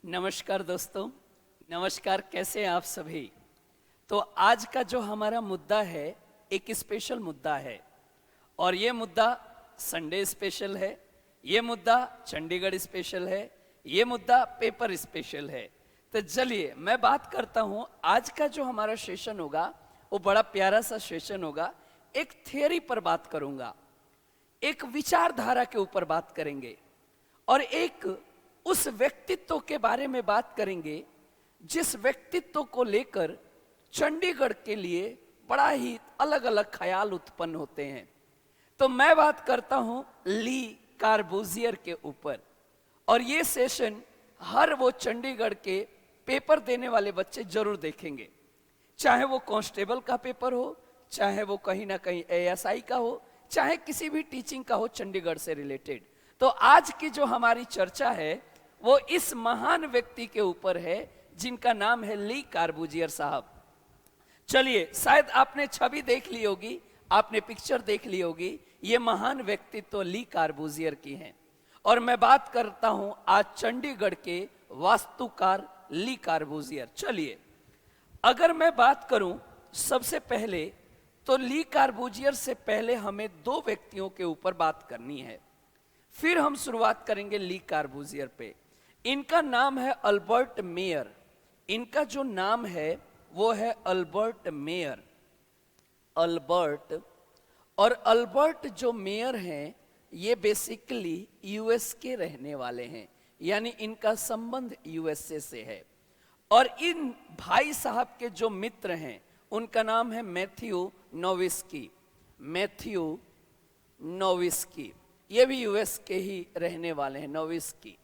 नमस्कार दोस्तों, नमस्कार। कैसे हैं आप सभी। तो आज का जो हमारा मुद्दा है एक स्पेशल मुद्दा है और ये मुद्दा संडे स्पेशल है, ये मुद्दा चंडीगढ़ स्पेशल है, ये मुद्दा पेपर स्पेशल है। तो चलिए मैं बात करता हूँ। आज का जो हमारा सेशन होगा वो बड़ा प्यारा सा सेशन होगा। एक थियरी पर बात करूँगा, एक विचारधारा के ऊपर बात करेंगे और एक उस व्यक्तित्व के बारे में बात करेंगे जिस व्यक्तित्व को लेकर चंडीगढ़ के लिए बड़ा ही अलग अलग ख्याल उत्पन्न होते हैं। तो मैं बात करता हूं ली कार्बूजियर के ऊपर और ये सेशन हर वो चंडीगढ़ के पेपर देने वाले बच्चे जरूर देखेंगे, चाहे वो कांस्टेबल का पेपर हो, चाहे वो कहीं ना कहीं एएसआई का हो, चाहे किसी भी टीचिंग का हो चंडीगढ़ से रिलेटेड। तो आज की जो हमारी चर्चा है वो इस महान व्यक्ति के ऊपर है जिनका नाम है ली कार्बूजियर साहब। चलिए, शायद आपने छवि देख ली होगी, आपने पिक्चर देख ली होगी। ये महान व्यक्तित्व तो ली कार्बूजियर की हैं और मैं बात करता हूं आज चंडीगढ़ के वास्तुकार ली कार्बूजियर। चलिए, अगर मैं बात करूं सबसे पहले तो ली कार्बूजियर से पहले हमें दो व्यक्तियों के ऊपर बात करनी है, फिर हम शुरुआत करेंगे ली कार्बूजियर पे। इनका नाम है अल्बर्ट मेयर। इनका जो नाम है वो है अल्बर्ट मेयर। अल्बर्ट और अल्बर्ट जो मेयर हैं ये बेसिकली यूएस के रहने वाले हैं, यानी इनका संबंध यूएसए से है। और इन भाई साहब के जो मित्र हैं उनका नाम है मैथ्यू नोविस्की। मैथ्यू नोविस्की ये भी यूएस के ही रहने वाले हैं। नोविस्की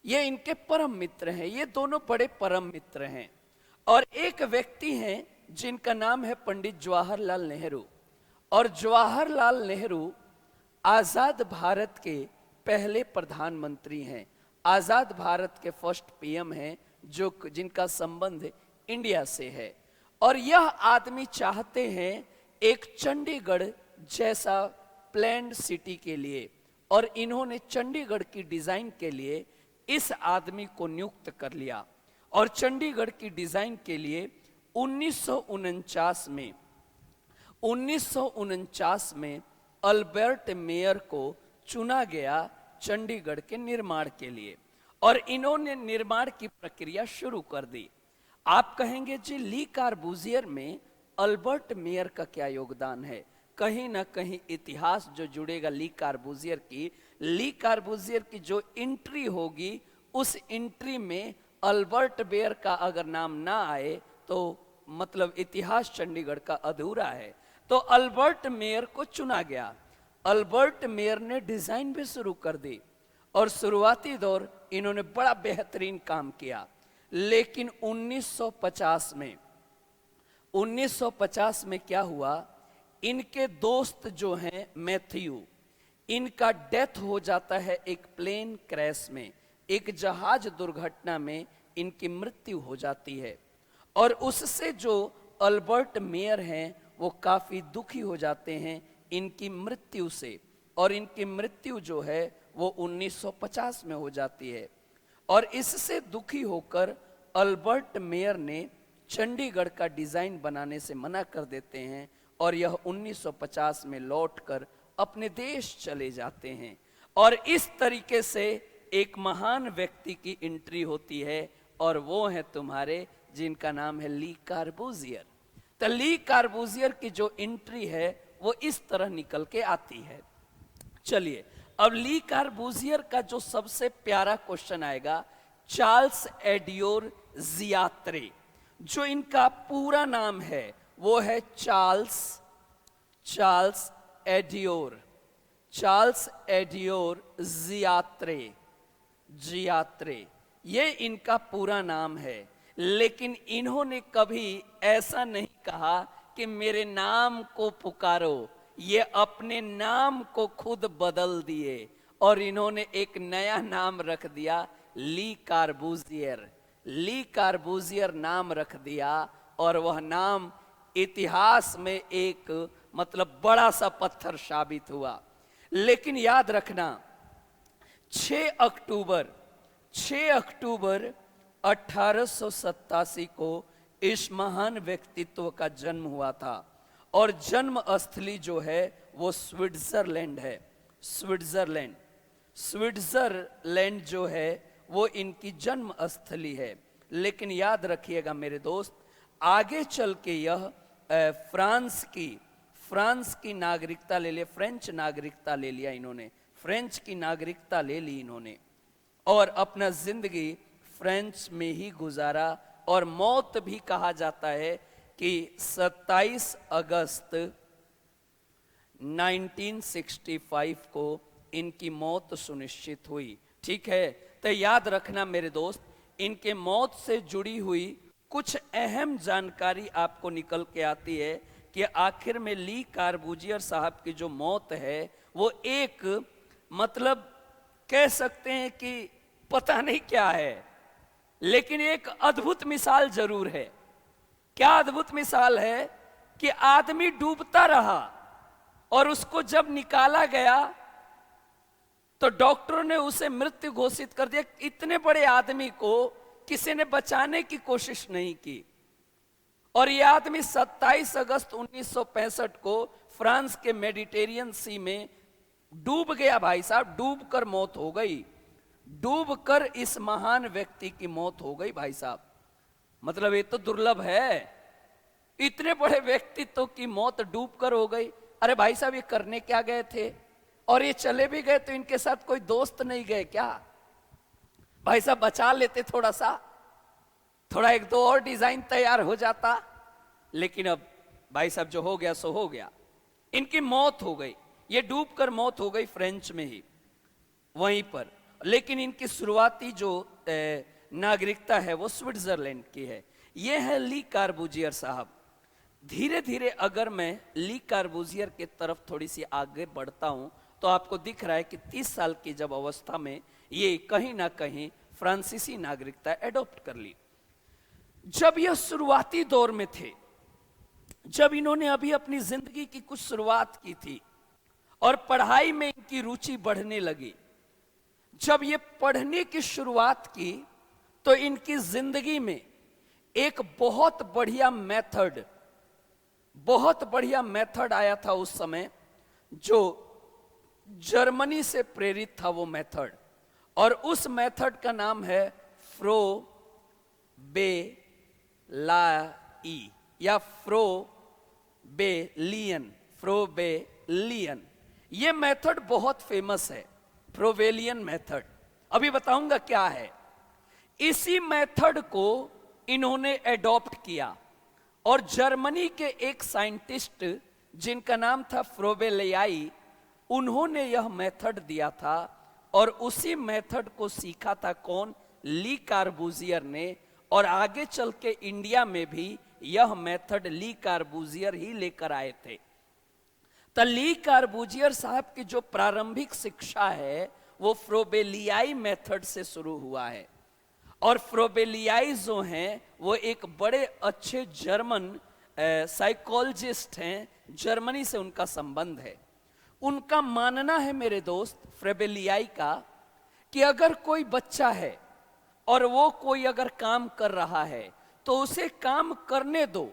ये इनके परम मित्र हैं, ये दोनों बड़े परम मित्र हैं। और एक व्यक्ति हैं जिनका नाम है पंडित जवाहरलाल नेहरू। और जवाहरलाल नेहरू आजाद भारत के पहले प्रधानमंत्री हैं, आजाद भारत के फर्स्ट पीएम हैं, जो जिनका संबंध इंडिया से है। और यह आदमी चाहते हैं एक चंडीगढ़ जैसा प्लैन्ड सिटी के लिए, और इन्होंने चंडीगढ़ की डिजाइन के लिए इस आदमी को नियुक्त कर लिया। और चंडीगढ़ की डिजाइन के लिए 1949 में अल्बर्ट मेयर को चुना गया चंडीगढ़ के निर्माण के लिए और इन्होंने निर्माण की प्रक्रिया शुरू कर दी। आप कहेंगे जी ली कार्बूजियर में अल्बर्ट मेयर का क्या योगदान है। कहीं ना कहीं इतिहास जो जुड़ेगा ली कार्बूजियर की जो एंट्री होगी उस एंट्री में अल्बर्ट मेयर का अगर नाम ना आए तो मतलब इतिहास चंडीगढ़ का अधूरा है। तो अल्बर्ट मेयर को चुना गया। अल्बर्ट मेयर ने डिजाइन भी शुरू कर दी और शुरुआती दौर इन्होंने बड़ा बेहतरीन काम किया। लेकिन 1950 में क्या हुआ, इनके दोस्त जो हैं मैथ्यू, इनका डेथ हो जाता है एक प्लेन क्रैश में, एक जहाज दुर्घटना में इनकी मृत्यु हो जाती है। और उससे जो अल्बर्ट मेयर हैं वो काफी दुखी हो जाते हैं इनकी मृत्यु से, और इनकी मृत्यु जो है वो 1950 में हो जाती है। और इससे दुखी होकर अल्बर्ट मेयर ने चंडीगढ़ का डिजाइन बनाने से मना कर देते हैं और यह 1950 में लौटकर अपने देश चले जाते हैं। और इस तरीके से एक महान व्यक्ति की एंट्री होती है और वो है तुम्हारे जिनका नाम है ली कार्बूजियर। तो ली कार्बूजियर की जो एंट्री है वो इस तरह निकल के आती है। चलिए, अब ली कार्बूजियर का जो सबसे प्यारा क्वेश्चन आएगा, चार्ल्स एडियोर जियात्रे। जो इनका पूरा नाम है वो है चार्ल्स एडियोर जियात्रे, ये इनका पूरा नाम है। लेकिन इन्होंने कभी ऐसा नहीं कहा कि मेरे नाम को पुकारो, ये अपने नाम को खुद बदल दिए और इन्होंने एक नया नाम रख दिया ली कार्बूजियर नाम रख दिया। और वह नाम इतिहास में एक मतलब बड़ा सा पत्थर साबित हुआ। लेकिन याद रखना 6 अक्टूबर 1887 को इस महान व्यक्तित्व का जन्म हुआ था और जन्म स्थली जो है वो स्विट्जरलैंड है। स्विट्जरलैंड, स्विट्जरलैंड जो है वो इनकी जन्म स्थली है। लेकिन याद रखिएगा मेरे दोस्त, आगे चल के यह फ्रांस की नागरिकता ले लिया, फ्रेंच नागरिकता ले लिया इन्होंने, फ्रेंच की नागरिकता ले ली इन्होंने और अपना जिंदगी फ्रेंच में ही गुजारा। और मौत भी कहा जाता है कि 27 अगस्त 1965 को इनकी मौत सुनिश्चित हुई। ठीक है, तो याद रखना मेरे दोस्त, इनके मौत से जुड़ी हुई कुछ अहम जानकारी आपको निकल के आती है कि आखिर में ली कार्बूजियर साहब की जो मौत है वो एक, मतलब कह सकते हैं कि पता नहीं क्या है, लेकिन एक अद्भुत मिसाल जरूर है। क्या अद्भुत मिसाल है कि आदमी डूबता रहा और उसको जब निकाला गया तो डॉक्टरों ने उसे मृत्यु घोषित कर दिया। इतने बड़े आदमी को किसी ने बचाने की कोशिश नहीं की और यह आदमी 27 अगस्त 1965 को फ्रांस के मेडिटेरियन सी में डूब गया। भाई साहब, डूबकर मौत हो गई, डूबकर इस महान व्यक्ति की मौत हो गई। भाई साहब, मतलब ये तो दुर्लभ है, इतने बड़े व्यक्तित्व की मौत डूबकर हो गई। अरे भाई साहब, ये करने क्या गए थे? और ये चले भी गए तो इनके साथ कोई दोस्त नहीं गए क्या? भाई साहब, बचा लेते थोड़ा सा, थोड़ा एक दो और डिजाइन तैयार हो जाता। लेकिन अब भाई साहब जो हो गया सो हो गया, इनकी मौत हो गई, ये डूबकर मौत हो गई फ्रेंच में ही वहीं पर। लेकिन इनकी शुरुआती जो नागरिकता है वो स्विट्जरलैंड की है। ये है ली कार्बूजियर साहब। धीरे धीरे अगर मैं ली कार्बूजियर की तरफ थोड़ी सी आगे बढ़ता हूं तो आपको दिख रहा है कि 30 साल की जब अवस्था में ये कहीं ना कहीं फ्रांसीसी नागरिकता एडॉप्ट कर ली। जब यह शुरुआती दौर में थे, जब इन्होंने अभी अपनी जिंदगी की कुछ शुरुआत की थी और पढ़ाई में इनकी रुचि बढ़ने लगी, जब ये पढ़ने की शुरुआत की तो इनकी जिंदगी में एक बहुत बढ़िया मेथड आया था उस समय, जो जर्मनी से प्रेरित था वो मेथड। और उस मेथड का नाम है फ्रोबेलाई या फ्रोबेलियन। ये मेथड बहुत फेमस है, फ्रोबेलियन मेथड। अभी बताऊंगा क्या है। इसी मेथड को इन्होंने एडॉप्ट किया और जर्मनी के एक साइंटिस्ट जिनका नाम था फ्रोबेलियाई, उन्होंने यह मेथड दिया था और उसी मेथड को सीखा था कौन? ली कार्बूजियर ने। और आगे चल के इंडिया में भी यह मेथड ली कार्बूजियर ही लेकर आए थे। तो ली कार्बूजियर साहब की जो प्रारंभिक शिक्षा है वो फ्रोबेलियाई मेथड से शुरू हुआ है। और फ्रोबेलियाई जो हैं वो एक बड़े अच्छे जर्मन साइकोलॉजिस्ट हैं, जर्मनी से उनका संबंध है। उनका मानना है मेरे दोस्त फ्रोबेलियाई का कि अगर कोई बच्चा है और वो कोई अगर काम कर रहा है तो उसे काम करने दो,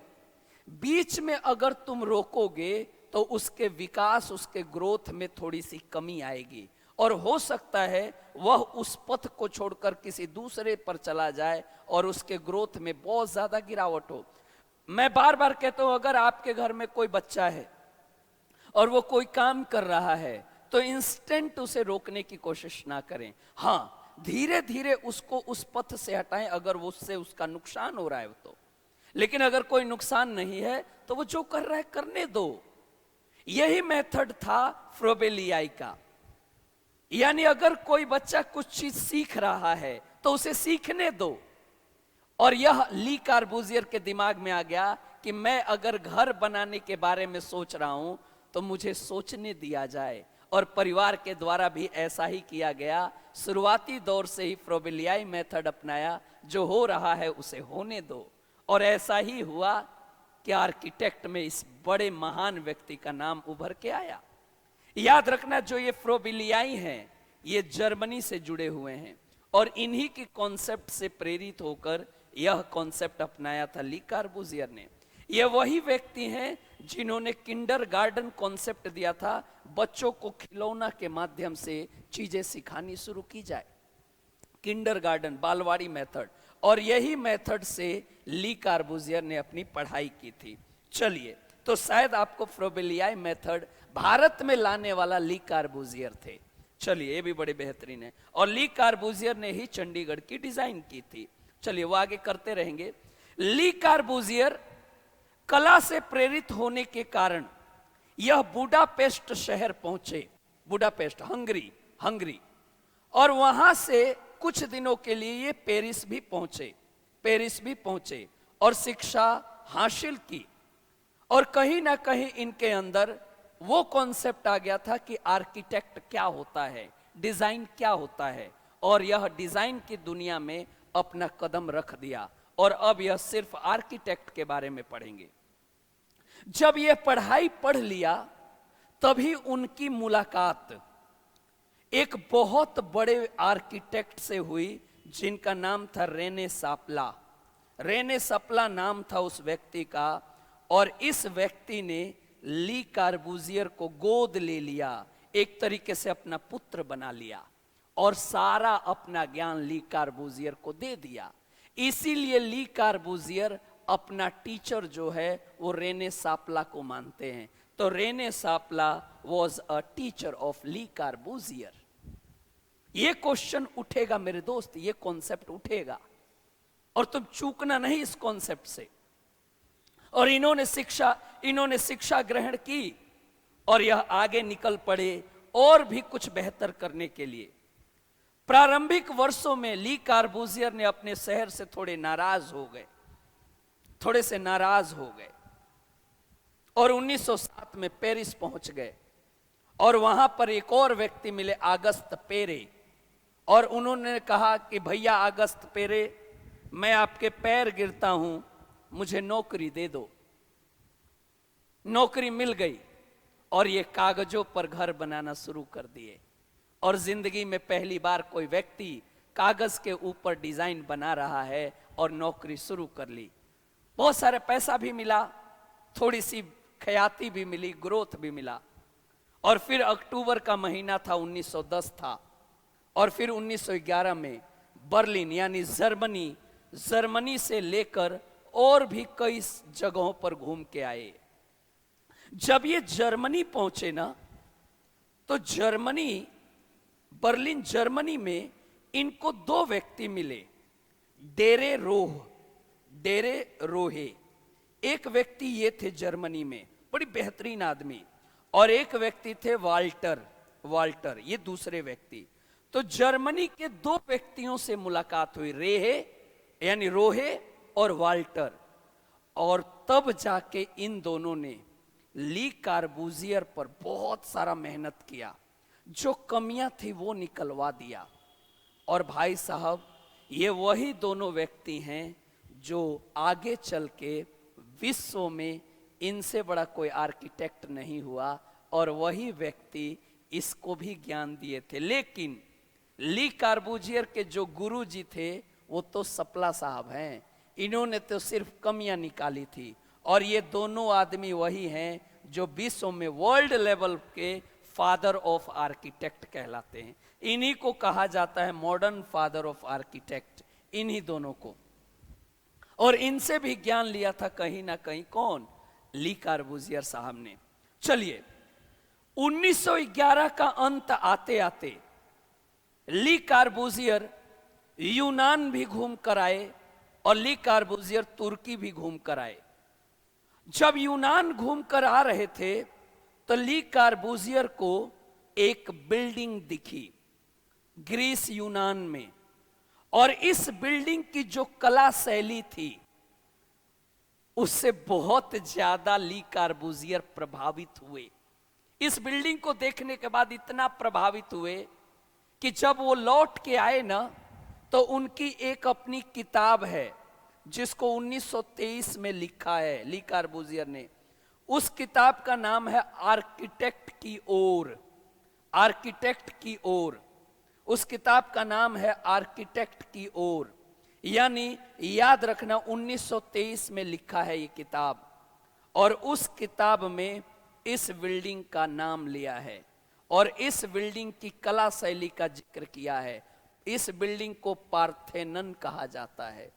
बीच में अगर तुम रोकोगे तो उसके विकास, उसके ग्रोथ में थोड़ी सी कमी आएगी और हो सकता है वह उस पथ को छोड़कर किसी दूसरे पर चला जाए और उसके ग्रोथ में बहुत ज्यादा गिरावट हो। मैं बार बार कहता हूं, अगर आपके घर में कोई बच्चा है और वो कोई काम कर रहा है तो इंस्टेंट उसे रोकने की कोशिश ना करें। हाँ, धीरे धीरे उसको उस पथ से हटाएं अगर उससे उसका नुकसान हो रहा है तो। लेकिन अगर कोई नुकसान नहीं है तो वो जो कर रहा है करने दो। यही मेथड था फ्रोबेलियाई का। यानी अगर कोई बच्चा कुछ चीज सीख रहा है तो उसे सीखने दो। और यह ली कार्बूजियर के दिमाग में आ गया कि मैं अगर घर बनाने के बारे में सोच रहा हूं तो मुझे सोचने दिया जाए। और परिवार के द्वारा भी ऐसा ही किया गया। शुरुआती दौर से ही फ्रोबेलियाई मेथड अपनाया, जो हो रहा है उसे होने दो। और ऐसा ही हुआ कि आर्किटेक्ट में इस बड़े महान व्यक्ति का नाम उभर के आया। याद रखना, जो ये फ्रोबेलियाई हैं ये जर्मनी से जुड़े हुए हैं और इन्हीं की कॉन्सेप्ट से प्रेरित होकर यह कॉन्सेप्ट अपनाया था ली कार्बूजियर ने। ये वही व्यक्ति हैं जिन्होंने किंडरगार्टन कॉन्सेप्ट दिया था, बच्चों को खिलौना के माध्यम से चीजें सिखानी शुरू की जाए, किंडरगार्टन, बालवाड़ी मेथड। और यही मेथड से ली कार्बूजियर ने अपनी पढ़ाई की थी। चलिए, तो शायद आपको फ्रोबेलियाई मेथड भारत में लाने वाला ली कार्बूजियर थे। चलिए, ये भी बड़े बेहतरीन है। और ली कार्बूजियर ने ही चंडीगढ़ की डिजाइन की थी। चलिए, वो आगे करते रहेंगे। ली कार्बूजियर कला से प्रेरित होने के कारण यह बुडापेस्ट शहर पहुंचे, बुडापेस्ट, हंगरी, और वहां से कुछ दिनों के लिए ये पेरिस भी पहुंचे और शिक्षा हासिल की। और कहीं ना कहीं इनके अंदर वो कॉन्सेप्ट आ गया था कि आर्किटेक्ट क्या होता है, डिजाइन क्या होता है, और यह डिजाइन की दुनिया में अपना कदम रख दिया। और अब यह सिर्फ आर्किटेक्ट के बारे में पढ़ेंगे। जब यह पढ़ाई पढ़ लिया, तभी उनकी मुलाकात एक बहुत बड़े आर्किटेक्ट से हुई जिनका नाम था रेने सापला नाम था उस व्यक्ति का। और इस व्यक्ति ने ली कार्बूजियर को गोद ले लिया, एक तरीके से अपना पुत्र बना लिया, और सारा अपना ज्ञान ली कार्बूजियर को दे दिया। इसीलिए ली कार्बूजियर अपना टीचर जो है वो रेने सापला को मानते हैं। तो Rene Sapla was a teacher of Le Corbusier. ये क्वेश्चन उठेगा मेरे दोस्त, ये कॉन्सेप्ट उठेगा, और तुम चूकना नहीं इस कॉन्सेप्ट से। और इन्होंने शिक्षा ग्रहण की, और यह आगे निकल पड़े और भी कुछ बेहतर करने के लिए। प्रारंभिक वर्षों में ली कार्बूजियर ने अपने शहर से थोड़े से नाराज हो गए, और 1907 में पेरिस पहुंच गए। और वहां पर एक और व्यक्ति मिले, आगस्त पेरे, और उन्होंने कहा कि भैया आगस्त पेरे, मैं आपके पैर गिरता हूं, मुझे नौकरी दे दो। नौकरी मिल गई, और ये कागजों पर घर बनाना शुरू कर दिए। और जिंदगी में पहली बार कोई व्यक्ति कागज के ऊपर डिजाइन बना रहा है, और नौकरी शुरू कर ली। बहुत सारे पैसा भी मिला, थोड़ी सी ख्याति भी मिली, ग्रोथ भी मिला। और फिर अक्टूबर का महीना था, 1910 था, और फिर 1911 में बर्लिन यानी जर्मनी से लेकर और भी कई जगहों पर घूम के आए। जब ये जर्मनी पहुंचे ना, तो बर्लिन जर्मनी में इनको दो व्यक्ति मिले, डेरे रोहे। एक व्यक्ति ये थे जर्मनी में, बड़ी बेहतरीन आदमी, और एक व्यक्ति थे वाल्टर, ये दूसरे व्यक्ति। तो जर्मनी के दो व्यक्तियों से मुलाकात हुई, रोहे और वाल्टर। और तब जाके इन दोनों ने ली कार्बूजियर पर बहुत सारा मेहनत किया, जो कमियां थी वो निकलवा दिया। और भाई साहब, ये वही दोनों व्यक्ति हैं जो आगे चल के विश्व में इनसे बड़ा कोई आर्किटेक्ट नहीं हुआ, और वही व्यक्ति इसको भी ज्ञान दिए थे। लेकिन ली कार्बूजियर के जो गुरु जी थे वो तो सपला साहब हैं, इन्होंने तो सिर्फ कमियां निकाली थी। और ये दोनों आदमी वही हैं जो विश्व में वर्ल्ड लेवल के फादर ऑफ आर्किटेक्ट कहलाते हैं। इन्हीं को कहा जाता है मॉडर्न फादर ऑफ आर्किटेक्ट, इन्हीं दोनों को। और इनसे भी ज्ञान लिया था कहीं ना कहीं कौन, ली कार्बूजियर साहब ने। चलिए, 1911 का अंत आते आते ली कार्बूजियर यूनान भी घूम कर आए, और ली कार्बूजियर तुर्की भी घूम कर आए। जब यूनान घूम कर आ रहे थे, तो ली कार्बूजियर को एक बिल्डिंग दिखी ग्रीस यूनान में, और इस बिल्डिंग की जो कला शैली थी उससे बहुत ज्यादा ली कार्बूजियर प्रभावित हुए। इस बिल्डिंग को देखने के बाद इतना प्रभावित हुए कि जब वो लौट के आए ना, तो उनकी एक अपनी किताब है जिसको 1923 में लिखा है ली कार्बूजियर ने। उस किताब का नाम है आर्किटेक्ट की ओर। उस किताब का नाम है आर्किटेक्ट की ओर, यानी याद रखना 1923 में लिखा है ये किताब। और उस किताब में इस बिल्डिंग का नाम लिया है और इस बिल्डिंग की कला शैली का जिक्र किया है। इस बिल्डिंग को पार्थेनन कहा जाता है।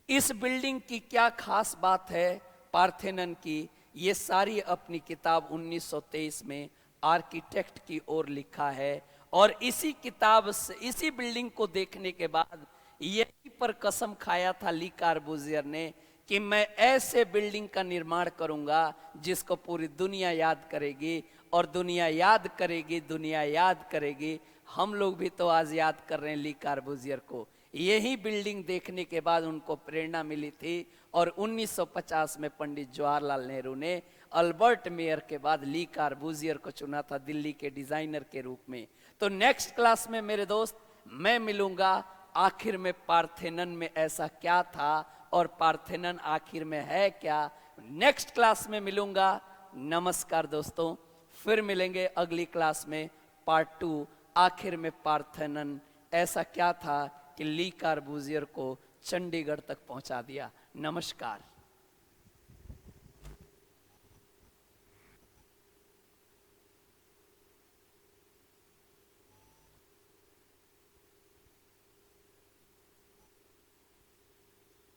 इस बिल्डिंग की क्या खास बात है पार्थेनन की, ये सारी अपनी किताब 1923 में आर्किटेक्ट की ओर लिखा है। और इसी किताब से, इसी बिल्डिंग को देखने के बाद यही पर कसम खाया था ली कार्बूजियर ने कि मैं ऐसे बिल्डिंग का निर्माण करूंगा जिसको पूरी दुनिया याद करेगी, और दुनिया याद करेगी, दुनिया याद करेगी। हम लोग भी तो आज याद कर रहे हैं ली कार्बूजियर को। यही बिल्डिंग देखने के बाद उनको प्रेरणा मिली थी और 1950 में पंडित जवाहरलाल नेहरू ने अल्बर्ट मेयर के बाद ली कार्बूजियर को चुना था दिल्ली के डिजाइनर के रूप में। तो नेक्स्ट क्लास में मेरे दोस्त मैं मिलूंगा आखिर में पार्थेनन में ऐसा क्या था और पार्थेनन आखिर में है क्या। नेक्स्ट क्लास में मिलूंगा। नमस्कार दोस्तों, फिर मिलेंगे अगली क्लास में पार्ट 2। आखिर में पार्थेनन ऐसा क्या था कि ली कार्बूजियर को चंडीगढ़ तक पहुंचा दिया। नमस्कार।